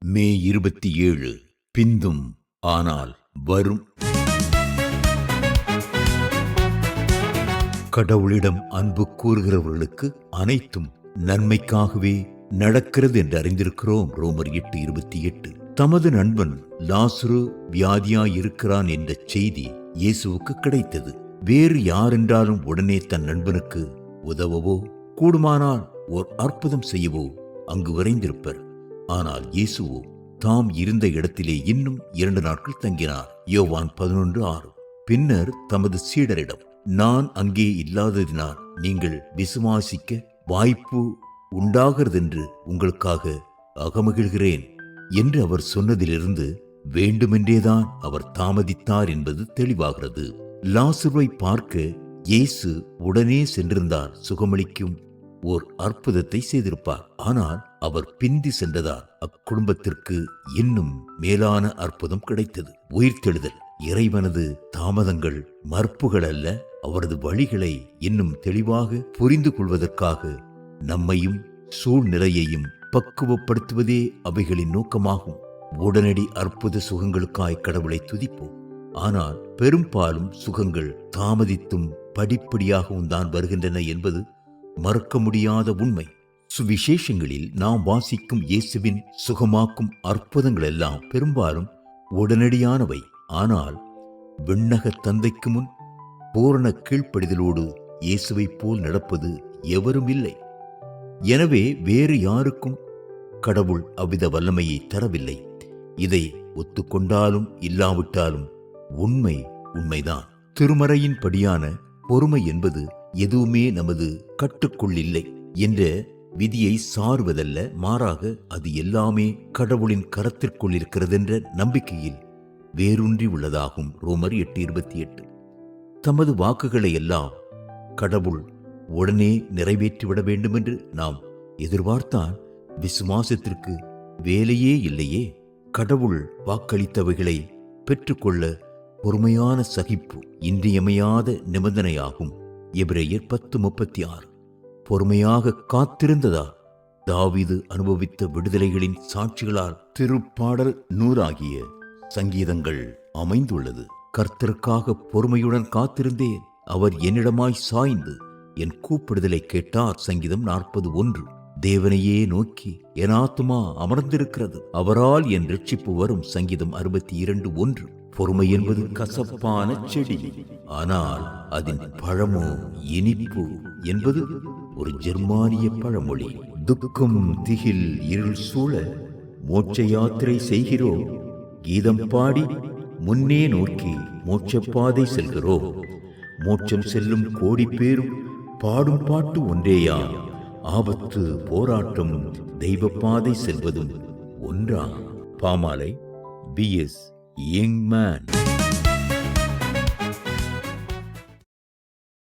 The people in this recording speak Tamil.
மே 27 பிந்தும் ஆனால் வரும். கடவுளிடம் அன்பு கூறுகிறவர்களுக்கு அனைத்தும் நன்மைக்காகவே நடக்கிறது என்று அறிந்திருக்கிறோம். ரோமர் 8:28. தமது நண்பன் லாசரு வியாதியாயிருக்கிறான் என்ற செய்தி இயேசுவுக்கு கிடைத்தது. வேறு யாரென்றாலும் உடனே தன் நண்பனுக்கு உதவவோ கூடுமானால் ஓர் அற்புதம் செய்யவோ அங்கு விரைந்திருப்பர். ஆனால் இயேசுவோ தாம் இருந்த இடத்திலே இன்னும் 2 நாட்கள் தங்கினார். யோவான் 11:6. பின்னர் தமது சீடரிடம், நான் அங்கே இல்லாததினால் நீங்கள் விசுவாசிக்க வாய்ப்பு உண்டாகிறதென்று உங்களுக்காக அகமகிழ்கிறேன் என்று அவர் சொன்னதிலிருந்து வேண்டுமென்றேதான் அவர் தாமதித்தார் என்பது தெளிவாகிறது. லாசருவை பார்க்க இயேசு உடனே சென்றிருந்தார் சுகமளிக்கும் ஓர் அற்புதத்தை செய்திருப்பார். ஆனால் அவர் பிந்தி சென்றதால் அக்குடும்பத்திற்கு இன்னும் மேலான அற்புதம் கிடைத்தது. உயிர்த்தெழுதல். இறைவனது தாமதங்கள் மறுப்புகள் அல்ல, அவரது வழிகளை இன்னும் தெளிவாக புரிந்து கொள்வதற்காக நம்மையும் சூழ்நிலையையும் பக்குவப்படுத்துவதே அவைகளின் நோக்கமாகும். உடனடி அற்புத சுகங்களுக்காய் கடவுளை துதிப்போம். ஆனால் பெரும்பாலும் சுகங்கள் தாமதித்தும் படிப்படியாகவும் தான் வருகின்றன என்பது மறக்க முடியாத உண்மை. சுவிசேஷங்களில் நாம் வாசிக்கும் இயேசுவின் சுகமாக்கும் அற்புதங்கள் எல்லாம் பெரும்பாலும் உடனடியானவை. ஆனால் விண்ணக தந்தைக்கு முன் பூரண கீழ்ப்படிதலோடு இயேசுவை போல் நடப்பது எவரும் இல்லை. எனவே வேறு யாருக்கும் கடவுள் அவ்வித வல்லமையை தரவில்லை. இதை ஒத்துக்கொண்டாலும் இல்லாவிட்டாலும் உண்மை உண்மைதான். திருமறையின் படியான பொறுமை என்பது எதுவுமே நமது கட்டுக்குள் இல்லை என்ற விதியை சார்வதல்ல, மாறாக அது எல்லாமே கடவுளின் கரத்திற்குள் இருக்கிறதென்ற நம்பிக்கையில் வேரூன்றி உள்ளதாகும். ரோமர் 8:28. தமது வாக்குகளை எல்லாம் கடவுள் உடனே நிறைவேற்றிவிட வேண்டும் என்று நாம் எதிர்பார்த்தால் விசுவாசத்திற்கு வேலையே இல்லையே. கடவுள் வாக்களித்தவைகளை பெற்றுக்கொள்ள பொறுமையான சகிப்பு இன்றியமையாத நிபந்தனையாகும். எபிரேயர் 10:36. பொறுமையாக காத்திருந்ததால் தாவீது அனுபவித்த விடுதலைகளின் சாட்சிகளால் திருப்பாடல் 100 சங்கீதங்கள் அமைந்துள்ளது. கர்த்தருக்காக பொறுமையுடன் காத்திருந்தேன், அவர் என்னிடமாய் சாய்ந்து என் கூப்பிடுதலை கேட்டார். சங்கீதம் 40:1. தேவனையே நோக்கி என் ஆத்துமா அமர்ந்திருக்கிறது, அவரால் என் இரட்சிப்பு வரும். சங்கீதம் 62:1. பொறுமை என்பது கசப்பான செடி, ஆனால் அதன் பழமோ இனிப்பு என்பது ஒரு ஜெர்மானிய பழமொழி. துக்கம் திகில் இருள் சூழ மோட்ச யாத்திரை செய்கிறோம், கீதம் பாடி முன்னே நோக்கி மோட்சப்பாதை செல்கிறோம். மோட்சம் செல்லும் கோடி பேரும் பாடும் பாட்டு ஒன்றேயா, ஆபத்து போராட்டம் தெய்வ பாதை செல்வதும் ஒன்றா. பாமாலை, B.S. Young Man.